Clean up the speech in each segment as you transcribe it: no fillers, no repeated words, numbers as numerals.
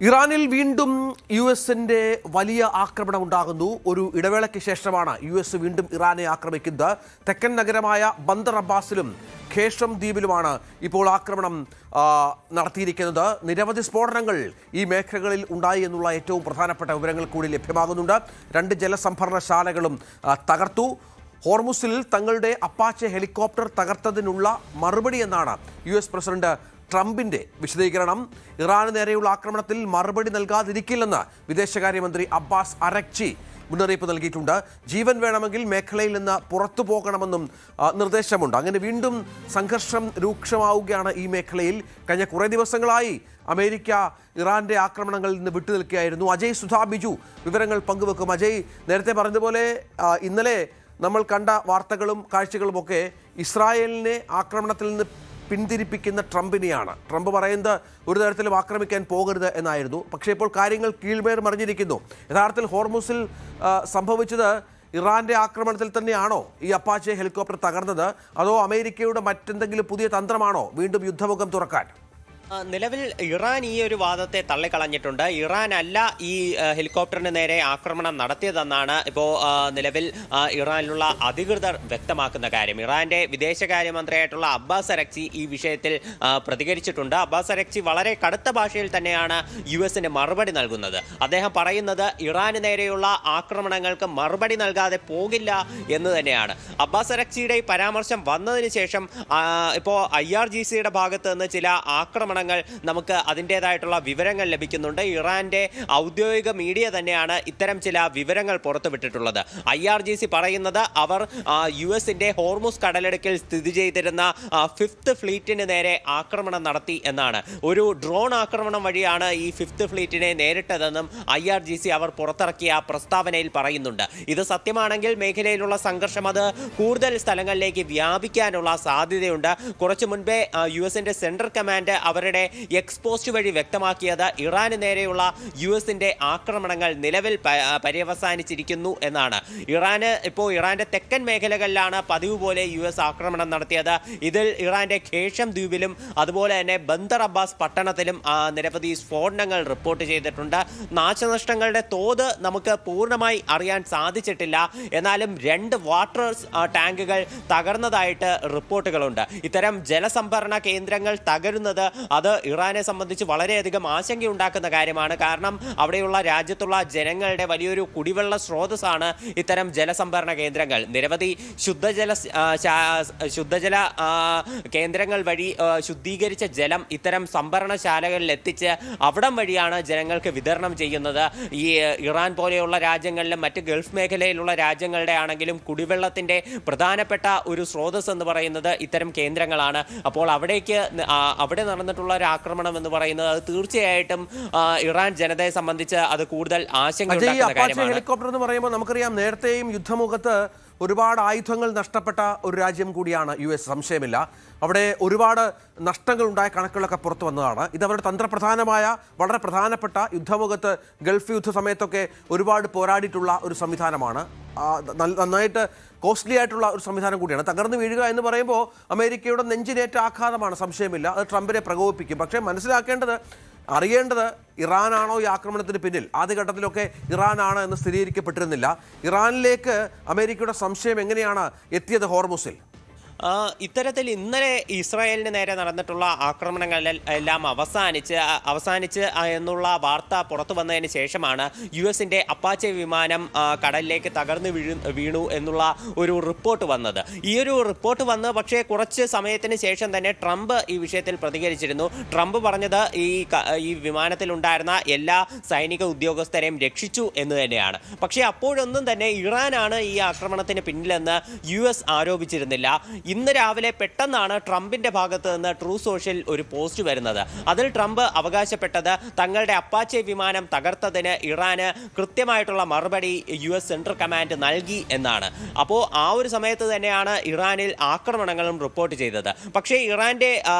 ഇറാനിൽ വീണ്ടും യുഎസിന്റെ വലിയ ആക്രമണം ഉണ്ടാകുന്നു. ഒരു ഇടവേളയ്ക്ക് ശേഷമാണ് യുഎസ് വീണ്ടും ഇറാനെ ആക്രമിക്കുന്നത്. തെക്കൻ നഗരമായ ബന്ദർ അബ്ബാസിലും ഖേഷം ദ്വീപിലുമാണ് ഇപ്പോൾ ആക്രമണം നടത്തിയിരിക്കുന്നത്. നിരവധി സ്ഫോടനങ്ങൾ ഈ മേഖലകളിൽ ഉണ്ടായി എന്നുള്ള ഏറ്റവും പ്രധാനപ്പെട്ട വിവരങ്ങൾ കൂടി ലഭ്യമാകുന്നുണ്ട്. 2 ജലസംഭരണശാലകളും തകർത്തു. ഹോർമുസിൽ തങ്ങളുടെ അപ്പാച്ചെ ഹെലികോപ്റ്റർ തകർത്തതിനുള്ള മറുപടി എന്നാണ് US പ്രസിഡന്റ് ട്രംപിന്റെ വിശദീകരണം. ഇറാന് നേരെയുള്ള ആക്രമണത്തിൽ മറുപടി നൽകാതിരിക്കില്ലെന്ന് വിദേശകാര്യമന്ത്രി അബ്ബാസ് അരക്ചി മുന്നറിയിപ്പ് നൽകിയിട്ടുണ്ട്. ജീവൻ വേണമെങ്കിൽ മേഖലയിൽ നിന്ന് പുറത്തു പോകണമെന്നും നിർദ്ദേശമുണ്ട്. അങ്ങനെ വീണ്ടും സംഘർഷം രൂക്ഷമാവുകയാണ് ഈ മേഖലയിൽ. കഴിഞ്ഞ കുറേ ദിവസങ്ങളായി അമേരിക്ക ഇറാന്റെ ആക്രമണങ്ങളിൽ നിന്ന് വിട്ടുനിൽക്കുകയായിരുന്നു. അജയ് സുധാ ബിജു വിവരങ്ങൾ പങ്കുവെക്കും. അജയ്, നേരത്തെ പറഞ്ഞതുപോലെ ഇന്നലെ നമ്മൾ കണ്ട വാർത്തകളും കാഴ്ചകളുമൊക്കെ ഇസ്രായേലിനെ ആക്രമണത്തിൽ നിന്ന് പിന്തിരിപ്പിക്കുന്ന ട്രംപിനെയാണ്. ട്രംപ് പറയുന്നത് ഒരു തരത്തിലും ആക്രമിക്കാൻ പോകരുത് എന്നായിരുന്നു. പക്ഷേ ഇപ്പോൾ കാര്യങ്ങൾ കീഴ്മേർ മറിഞ്ഞിരിക്കുന്നു. യഥാർത്ഥത്തിൽ ഹോർമുസിൽ സംഭവിച്ചത് ഇറാന്റെ ആക്രമണത്തിൽ തന്നെയാണോ ഈ അപ്പാച്ചെ ഹെലികോപ്റ്റർ തകർന്നത്, അതോ അമേരിക്കയുടെ മറ്റെന്തെങ്കിലും പുതിയ തന്ത്രമാണോ വീണ്ടും യുദ്ധമുഖം തുറക്കാൻ? നിലവിൽ ഇറാൻ ഈ ഒരു വാദത്തെ തള്ളിക്കളഞ്ഞിട്ടുണ്ട്. ഇറാൻ അല്ല ഈ ഹെലികോപ്റ്ററിന് നേരെ ആക്രമണം നടത്തിയതെന്നാണ് ഇപ്പോൾ നിലവിൽ ഇറാനിലുള്ള അധികൃതർ വ്യക്തമാക്കുന്ന കാര്യം. ഇറാന്റെ വിദേശകാര്യമന്ത്രിയായിട്ടുള്ള അബ്ബാസ് അരക്ചി ഈ വിഷയത്തിൽ പ്രതികരിച്ചിട്ടുണ്ട്. അബ്ബാസ് അരക്ചി വളരെ കടുത്ത ഭാഷയിൽ തന്നെയാണ് യുഎസിന് മറുപടി നൽകുന്നത്. അദ്ദേഹം പറയുന്നത് ഇറാന് നേരെയുള്ള ആക്രമണങ്ങൾക്ക് മറുപടി നൽകാതെ പോകില്ല എന്ന് തന്നെയാണ്. അബ്ബാസ് അരക്ചിയുടെ ഈ പരാമർശം വന്നതിന് ശേഷം ഇപ്പോൾ IRGCയുടെ ഭാഗത്ത് നിന്ന് ചില ആക്രമണങ്ങൾ നമുക്ക് അതിൻ്റെതായിട്ടുള്ള വിവരങ്ങൾ ലഭിക്കുന്നുണ്ട്. ഇറാന്റെ ഔദ്യോഗിക മീഡിയ തന്നെയാണ് ഇത്തരം ചില വിവരങ്ങൾ പുറത്തുവിട്ടിട്ടുള്ളത്. IRGC പറയുന്നത് അവർ യുഎസിന്റെ ഹോർമുസ് കടലിടുക്കിൽ സ്ഥിതി ചെയ്തിരുന്ന 5th ഫ്ലീറ്റിന് നേരെ ആക്രമണം നടത്തി എന്നാണ്. ഒരു ഡ്രോൺ ആക്രമണം വഴിയാണ് ഈ 5th ഫ്ലീറ്റിനെ നേരിട്ടതെന്നും IRGC അവർ പുറത്തിറക്കിയ പ്രസ്താവനയിൽ പറയുന്നുണ്ട്. ഇത് സത്യമാണെങ്കിൽ മേഖലയിലുള്ള സംഘർഷം അത് കൂടുതൽ സ്ഥലങ്ങളിലേക്ക് വ്യാപിക്കാനുള്ള സാധ്യതയുണ്ട്. കുറച്ചു മുൻപേ യുഎസിന്റെ സെൻട്രൽ കമാൻഡ് അവരുടെ എക്സ്പോസ്റ്റ് വഴി വ്യക്തമാക്കിയത് ഇറാന് നേരെയുള്ള യുഎസിന്റെ ആക്രമണങ്ങൾ നിലവിൽ പര്യവസാനിച്ചിരിക്കുന്നു എന്നാണ്. ഇറാന്റെ തെക്കൻ മേഖലകളിലാണ് പതിവ് പോലെ യുഎസ് ആക്രമണം നടത്തിയത്. ഇതിൽ ഇറാന്റെ ഖേഷം ദ്വീപിലും അതുപോലെ തന്നെ ബന്ദർ അബ്ബാസ് പട്ടണത്തിലും നിരവധി സ്ഫോടനങ്ങൾ റിപ്പോർട്ട് ചെയ്തിട്ടുണ്ട്. നാശനഷ്ടങ്ങളുടെ തോത് നമുക്ക് പൂർണ്ണമായി അറിയാൻ സാധിച്ചിട്ടില്ല. എന്നാലും 2 വാട്ടർ ടാങ്കുകൾ തകർന്നതായിട്ട് റിപ്പോർട്ടുകളുണ്ട്. ഇത്തരം ജലസംഭരണ കേന്ദ്രങ്ങൾ തകരുന്നത് അത് ഇറാനെ സംബന്ധിച്ച് വളരെയധികം ആശങ്കയുണ്ടാക്കുന്ന കാര്യമാണ്. കാരണം അവിടെയുള്ള രാജ്യത്തുള്ള ജനങ്ങളുടെ വലിയൊരു കുടിവെള്ള സ്രോതസ്സാണ് ഇത്തരം ജലസംഭരണ കേന്ദ്രങ്ങൾ. നിരവധി ശുദ്ധജല കേന്ദ്രങ്ങൾ വഴി ശുദ്ധീകരിച്ച ജലം ഇത്തരം സംഭരണശാലകളിൽ എത്തിച്ച് അവിടം വഴിയാണ് ജനങ്ങൾക്ക് വിതരണം ചെയ്യുന്നത്. ഈ ഇറാൻ പോലെയുള്ള രാജ്യങ്ങളിലും മറ്റ് ഗൾഫ് മേഖലയിലുള്ള രാജ്യങ്ങളുടെ ആണെങ്കിലും കുടിവെള്ളത്തിൻ്റെ പ്രധാനപ്പെട്ട ഒരു സ്രോതസ് എന്ന് പറയുന്നത് ഇത്തരം കേന്ദ്രങ്ങളാണ്. അപ്പോൾ അവിടെ നടന്നിട്ടുള്ള ഒരു ആക്രമണം എന്ന് പറയുന്നത് അത് തീർച്ചയായിട്ടും ഇറാൻ ജനതയെ സംബന്ധിച്ച് അത് കൂടുതൽ ആശങ്കയുണ്ടാക്കുന്ന കാര്യമാണ്. ഹെലികോപ്റ്റർ എന്ന് പറയുമ്പോൾ നമുക്കറിയാം, നേരത്തെയും യുദ്ധമുഖത്ത് ഒരുപാട് ആയുധങ്ങൾ നഷ്ടപ്പെട്ട ഒരു രാജ്യം കൂടിയാണ് US, സംശയമില്ല. അവിടെ ഒരുപാട് നഷ്ടങ്ങൾ ഉണ്ടായ കണക്കുകളൊക്കെ പുറത്തു വന്നതാണ്. ഇത് അവരുടെ തന്ത്രപ്രധാനമായ വളരെ പ്രധാനപ്പെട്ട യുദ്ധമുഖത്ത് ഗൾഫ് യുദ്ധ സമയത്തൊക്കെ ഒരുപാട് പോരാടിയിട്ടുള്ള ഒരു സംവിധാനമാണ്. നന്നായിട്ട് കോസ്റ്റ്ലി ആയിട്ടുള്ള ഒരു സംവിധാനം കൂടിയാണ്. തകർന്നു വീഴുക എന്ന് പറയുമ്പോൾ അമേരിക്കയുടെ നെഞ്ചിനേറ്റ ആഘാതമാണ്, സംശയമില്ല. അത് ട്രംപിനെ പ്രകോപിപ്പിക്കും. പക്ഷേ അറിയേണ്ടത് ഇറാനാണോ ഈ ആക്രമണത്തിന് പിന്നിൽ? ആദ്യഘട്ടത്തിലൊക്കെ ഇറാനാണ് എന്ന് സ്ഥിരീകരിക്കപ്പെട്ടിരുന്നില്ല. ഇറാനിലേക്ക് അമേരിക്കയുടെ സംശയം എങ്ങനെയാണ് എത്തിയത് ഹോർമുസിൽ? ഇത്തരത്തിൽ ഇന്നലെ ഇസ്രായേലിന് നേരെ നടന്നിട്ടുള്ള ആക്രമണങ്ങളെല്ലാം അവസാനിച്ച് എന്നുള്ള വാർത്ത പുറത്തു വന്നതിന് ശേഷമാണ് യുഎസിന്റെ അപ്പാച്ചെ വിമാനം കടലിലേക്ക് തകർന്നു വീണു എന്നുള്ള ഒരു റിപ്പോർട്ട് വന്നത്. ഈ ഒരു റിപ്പോർട്ട് വന്ന് പക്ഷേ കുറച്ച് സമയത്തിന് ശേഷം തന്നെ ട്രംപ് ഈ വിഷയത്തിൽ പ്രതികരിച്ചിരുന്നു. ട്രംപ് പറഞ്ഞത് ഈ വിമാനത്തിലുണ്ടായിരുന്ന എല്ലാ സൈനിക ഉദ്യോഗസ്ഥരെയും രക്ഷിച്ചു എന്ന് തന്നെയാണ്. പക്ഷേ അപ്പോഴൊന്നും തന്നെ ഇറാനാണ് ഈ ആക്രമണത്തിന് പിന്നിലെന്ന് US ആരോപിച്ചിരുന്നില്ല. ഇന്ന് രാവിലെ പെട്ടെന്നാണ് ട്രംപിന്റെ ഭാഗത്ത് നിന്ന് ട്രൂ സോഷ്യൽ ഒരു പോസ്റ്റ് വരുന്നത്. അതിൽ ട്രംപ് അവകാശപ്പെട്ടത് തങ്ങളുടെ അപ്പാച്ചെ വിമാനം തകർത്തതിന് ഇറാന് കൃത്യമായിട്ടുള്ള മറുപടി US സെൻട്രൽ കമാൻഡ് നൽകി എന്നാണ്. അപ്പോൾ ആ ഒരു സമയത്ത് തന്നെയാണ് ഇറാനിൽ ആക്രമണങ്ങളും റിപ്പോർട്ട് ചെയ്തത്. പക്ഷേ ഇറാന്റെ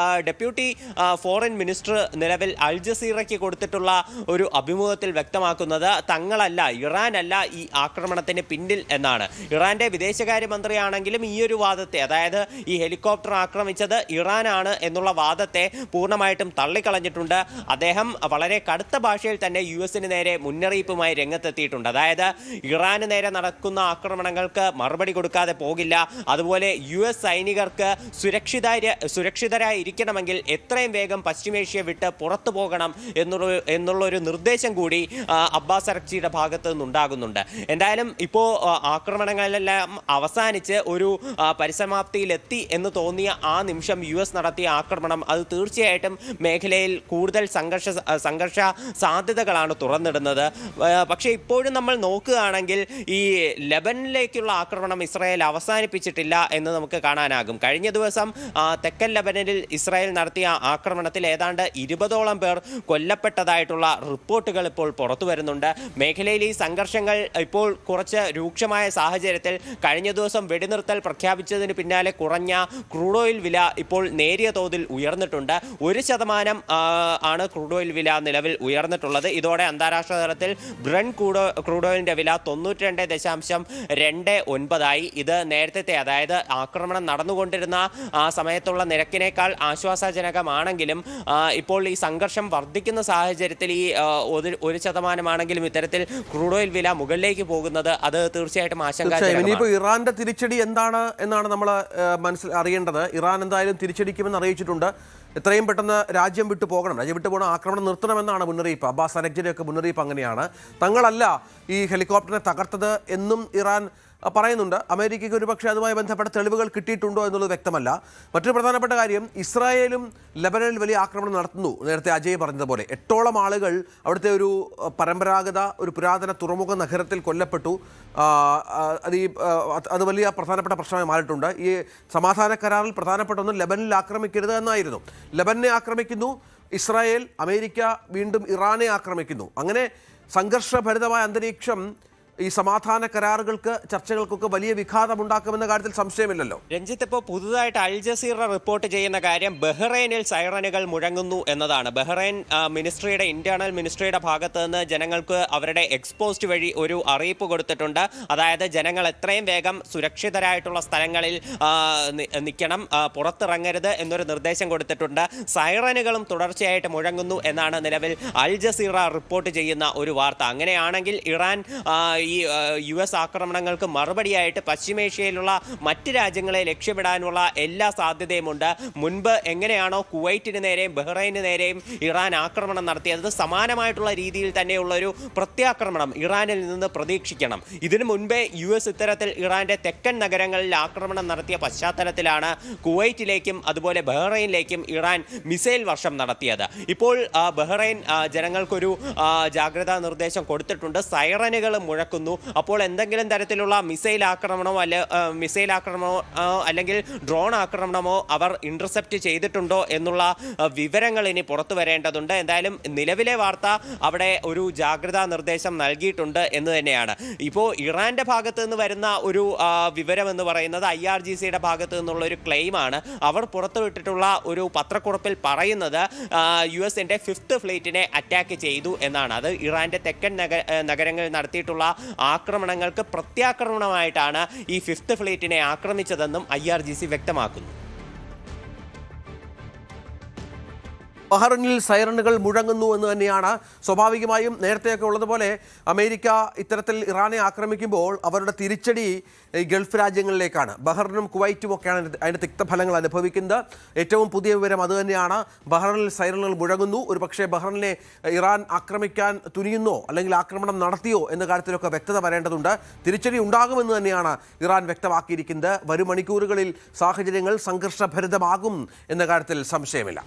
ഡെപ്യൂട്ടി ഫോറിൻ മിനിസ്റ്റർ നിലവിൽ അൽ ജസീറയ്ക്ക് കൊടുത്തിട്ടുള്ള ഒരു അഭിമുഖത്തിൽ വ്യക്തമാക്കുന്നത് തങ്ങളല്ല, ഇറാനല്ല ഈ ആക്രമണത്തിന് പിന്നിൽ എന്നാണ്. ഇറാന്റെ വിദേശകാര്യമന്ത്രിയാണെങ്കിലും ഈ ഒരു വാദത്തെ, അതായത് അതായത് ഈ ഹെലികോപ്റ്റർ ആക്രമിച്ചത് ഇറാനാണ് എന്നുള്ള വാദത്തെ പൂർണ്ണമായിട്ടും തള്ളിക്കളഞ്ഞിട്ടുണ്ട്. അദ്ദേഹം വളരെ കടുത്ത ഭാഷയിൽ തന്നെ US നേരെ മുന്നറിയിപ്പുമായി രംഗത്തെത്തിയിട്ടുണ്ട്. അതായത് ഇറാന് നേരെ നടക്കുന്ന ആക്രമണങ്ങൾക്ക് മറുപടി കൊടുക്കാതെ പോകില്ല, അതുപോലെ US സൈനികർക്ക് സുരക്ഷിതരായി ഇരിക്കണമെങ്കിൽ എത്രയും വേഗം പശ്ചിമേഷ്യ വിട്ട് പുറത്തു പോകണം എന്നുള്ളൊരു നിർദ്ദേശം കൂടി അബ്ബാസ് അറക്ചിയുടെ ഭാഗത്ത് നിന്നുണ്ടാകുന്നുണ്ട്. എന്തായാലും ഇപ്പോൾ ആക്രമണങ്ങളെല്ലാം അവസാനിച്ച് ഒരു പരിസമാപ്തിയിലെത്തി എന്ന് തോന്നിയ ആ നിമിഷം US നടത്തിയ ആക്രമണം അത് തീർച്ചയായിട്ടും മേഖലയിൽ കൂടുതൽ സംഘർഷ സാധ്യതകളാണ് തുറന്നിടുന്നത്. പക്ഷേ ഇപ്പോഴും നമ്മൾ നോക്കുകയാണെങ്കിൽ ഈ ലെബനിലേക്കുള്ള ആക്രമണം ഇസ്രായേൽ അവസാനിപ്പിച്ചിട്ടില്ല എന്ന് നമുക്ക് കാണാനാകും. കഴിഞ്ഞ ദിവസം തെക്കൻ ലെബനനിൽ ഇസ്രായേൽ നടത്തിയ ആക്രമണത്തിൽ ഏതാണ്ട് 20ഓളം പേർ കൊല്ലപ്പെട്ടതായിട്ടുള്ള റിപ്പോർട്ടുകൾ ഇപ്പോൾ പുറത്തു വരുന്നുണ്ട്. മേഖലയിൽ ഈ സംഘർഷങ്ങൾ ഇപ്പോൾ കുറച്ച് രൂക്ഷമായ സാഹചര്യത്തിൽ കഴിഞ്ഞ ദിവസം വെടിനിർത്തൽ പ്രഖ്യാപിച്ചതിന് പിന്നാലെ കുറഞ്ഞ ക്രൂഡ് ഓയിൽ വില ഇപ്പോൾ നേരിയ തോതിൽ ഉയർന്നിട്ടുണ്ട്. 1% ആണ് ക്രൂഡ് ഓയിൽ വില നിലവിൽ ഉയർന്നിട്ടുള്ളത്. ഇതോടെ അന്താരാഷ്ട്ര തലത്തിൽ ബ്രന്റ് ക്രൂഡ് ഓയിലിന്റെ വില 92.29 ഇത് നേരത്തെ, അതായത് ആക്രമണം നടന്നുകൊണ്ടിരുന്ന സമയത്തുള്ള നിരക്കിനേക്കാൾ ആശ്വാസജനകമാണെങ്കിലും ഇപ്പോൾ ഈ സംഘർഷം വർദ്ധിക്കുന്ന സാഹചര്യത്തിൽ ഈ 1% ഇത്തരത്തിൽ ക്രൂഡ് ഓയിൽ വില മുകളിലേക്ക് പോകുന്നത് അത് തീർച്ചയായിട്ടും ആശങ്കാജനകമാണ്. ഇനിയിപ്പോൾ ഇറാന്റെ തിരിച്ചടി എന്താണ് എന്നാണ് നമ്മൾ അറിയേണ്ടത്. ഇറാൻ എന്തായാലും തിരിച്ചടിക്കുമെന്ന് അറിയിച്ചിട്ടുണ്ട്. എത്രയും പെട്ടെന്ന് രാജ്യം വിട്ടു പോകണം, രാജ്യം വിട്ടു പോകണം, ആക്രമണം നിർത്തണമെന്നാണ് മുന്നറിയിപ്പ്. അബ്ബാസ് അറക്ചിയുടെയൊക്കെ മുന്നറിയിപ്പ് അങ്ങനെയാണ്. തങ്ങളല്ല ഈ ഹെലികോപ്റ്ററിനെ തകർത്തത് എന്നും ഇറാൻ പറയുന്നുണ്ട്. അമേരിക്കയ്ക്ക് ഒരുപക്ഷെ അതുമായി ബന്ധപ്പെട്ട തെളിവുകൾ കിട്ടിയിട്ടുണ്ടോ എന്നുള്ളത് വ്യക്തമല്ല. മറ്റൊരു പ്രധാനപ്പെട്ട കാര്യം, ഇസ്രായേലും ലെബനനിൽ വലിയ ആക്രമണം നടത്തുന്നു. നേരത്തെ അജയ് പറഞ്ഞതുപോലെ 8ഓളം ആളുകൾ അവിടുത്തെ ഒരു പരമ്പരാഗത ഒരു പുരാതന തുറമുഖ നഗരത്തിൽ കൊല്ലപ്പെട്ടു. അത് വലിയ പ്രധാനപ്പെട്ട പ്രശ്നമായി മാറിയിട്ടുണ്ട്. ഈ സമാധാന കരാറിൽ പ്രധാനപ്പെട്ട ഒന്ന് ലെബനിൽ ആക്രമിക്കരുത് എന്നായിരുന്നു. ലെബനെ ആക്രമിക്കുന്നു ഇസ്രായേൽ, അമേരിക്ക വീണ്ടും ഇറാനെ ആക്രമിക്കുന്നു. അങ്ങനെ സംഘർഷഭരിതമായ അന്തരീക്ഷം ഈ സമാധാന കരാറുകൾക്ക്, ചർച്ചകൾക്കൊക്കെ വലിയ വിഘാതമുണ്ടാക്കുമെന്ന കാര്യത്തിൽ സംശയമില്ലല്ലോ. രഞ്ജിത്ത്, ഇപ്പോൾ പുതുതായിട്ട് അൽ ജസീറ റിപ്പോർട്ട് ചെയ്യുന്ന കാര്യം ബഹ്റൈനിൽ സൈറനുകൾ മുഴങ്ങുന്നു എന്നതാണ്. ബഹ്റൈൻ ഇന്റേണൽ മിനിസ്ട്രിയുടെ ഭാഗത്ത് നിന്ന് ജനങ്ങൾക്ക് അവരുടെ എക്സ്പോസ്റ്റ് വഴി ഒരു അറിയിപ്പ് കൊടുത്തിട്ടുണ്ട്. അതായത് ജനങ്ങൾ എത്രയും വേഗം സുരക്ഷിതരായിട്ടുള്ള സ്ഥലങ്ങളിൽ നിൽക്കണം, പുറത്തിറങ്ങരുത് എന്നൊരു നിർദ്ദേശം കൊടുത്തിട്ടുണ്ട്. സൈറനുകളും തുടർച്ചയായിട്ട് മുഴങ്ങുന്നു എന്നാണ് നിലവിൽ അൽ ജസീറ റിപ്പോർട്ട് ചെയ്യുന്ന ഒരു വാർത്ത. അങ്ങനെയാണെങ്കിൽ ഇറാൻ ഈ US ആക്രമണങ്ങൾക്ക് മറുപടിയായിട്ട് പശ്ചിമേഷ്യയിലുള്ള മറ്റ് രാജ്യങ്ങളെ ലക്ഷ്യമിടാനുള്ള എല്ലാ സാധ്യതയുമുണ്ട്. മുൻപ് എങ്ങനെയാണോ കുവൈറ്റിന് നേരെയും ബഹ്റൈന് നേരെയും ഇറാൻ ആക്രമണം നടത്തിയത്, സമാനമായിട്ടുള്ള രീതിയിൽ തന്നെയുള്ള ഒരു പ്രത്യാക്രമണം ഇറാനിൽ നിന്ന് പ്രതീക്ഷിക്കണം. ഇതിനു മുൻപേ US ഇത്തരത്തിൽ ഇറാന്റെ തെക്കൻ നഗരങ്ങളിൽ ആക്രമണം നടത്തിയ പശ്ചാത്തലത്തിലാണ് കുവൈറ്റിലേക്കും അതുപോലെ ബഹ്റൈനിലേക്കും ഇറാൻ മിസൈൽ വർഷം നടത്തിയത്. ഇപ്പോൾ ബഹ്റൈൻ ജനങ്ങൾക്കൊരു ജാഗ്രതാ നിർദ്ദേശം കൊടുത്തിട്ടുണ്ട്. സൈറനുകൾ മുഴക്കുന്നു. അപ്പോൾ എന്തെങ്കിലും തരത്തിലുള്ള മിസൈൽ ആക്രമണമോ അല്ലെങ്കിൽ ഡ്രോൺ ആക്രമണമോ അവർ ഇന്റർസെപ്റ്റ് ചെയ്തിട്ടുണ്ടോ എന്നുള്ള വിവരങ്ങൾ ഇനി പുറത്തു വരേണ്ടതുണ്ട്. എന്തായാലും നിലവിലെ വാർത്ത അവിടെ ഒരു ജാഗ്രതാ നിർദ്ദേശം നൽകിയിട്ടുണ്ട് എന്ന് തന്നെയാണ്. ഇപ്പോൾ ഇറാന്റെ ഭാഗത്ത് നിന്ന് വരുന്ന ഒരു വിവരം എന്ന് പറയുന്നത് IRGCയുടെ ഭാഗത്ത് നിന്നുള്ള ഒരു ക്ലെയിമാണ്. അവർ പുറത്തുവിട്ടിട്ടുള്ള ഒരു പത്രക്കുറിപ്പിൽ പറയുന്നത് US-ന്റെ 5th ഫ്ലീറ്റിനെ അറ്റാക്ക് ചെയ്തു എന്നാണ്. അത് ഇറാന്റെ തെക്കൻ നഗരങ്ങളിൽ നടത്തിയിട്ടുള്ള ആക്രമണങ്ങൾക്ക് പ്രത്യാക്രമണമായിട്ടാണ് ഈ 5th ഫ്ലീറ്റിനെ ആക്രമിച്ചതെന്നും IRGC വ്യക്തമാക്കുന്നു. ബഹ്റൈനിൽ സൈറനുകൾ മുഴങ്ങുന്നു എന്ന് തന്നെയാണ്. സ്വാഭാവികമായും നേരത്തെയൊക്കെ ഉള്ളതുപോലെ അമേരിക്ക ഇത്തരത്തിൽ ഇറാനെ ആക്രമിക്കുമ്പോൾ അവരുടെ തിരിച്ചടി ഗൾഫ് രാജ്യങ്ങളിലേക്കാണ്. ബഹ്റൈനും കുവൈറ്റും ഒക്കെയാണ് അതിൻ്റെ തിക്തഫലങ്ങൾ അനുഭവിക്കുന്നത്. ഏറ്റവും പുതിയ വിവരം അതുതന്നെയാണ്. ബഹ്റൈനിൽ സൈറനുകൾ മുഴങ്ങുന്നു. ഒരു പക്ഷേ ബഹ്റൈനിലെ ഇറാൻ ആക്രമിക്കാൻ തുനിയുന്നോ അല്ലെങ്കിൽ ആക്രമണം നടത്തിയോ എന്ന കാര്യത്തിലൊക്കെ വ്യക്തത വരേണ്ടതുണ്ട്. തിരിച്ചടി ഉണ്ടാകുമെന്ന് തന്നെയാണ് ഇറാൻ വ്യക്തമാക്കിയിരിക്കുന്നത്. വരും മണിക്കൂറുകളിൽ സാഹചര്യങ്ങൾ സംഘർഷഭരിതമാകും എന്ന കാര്യത്തിൽ സംശയമില്ല.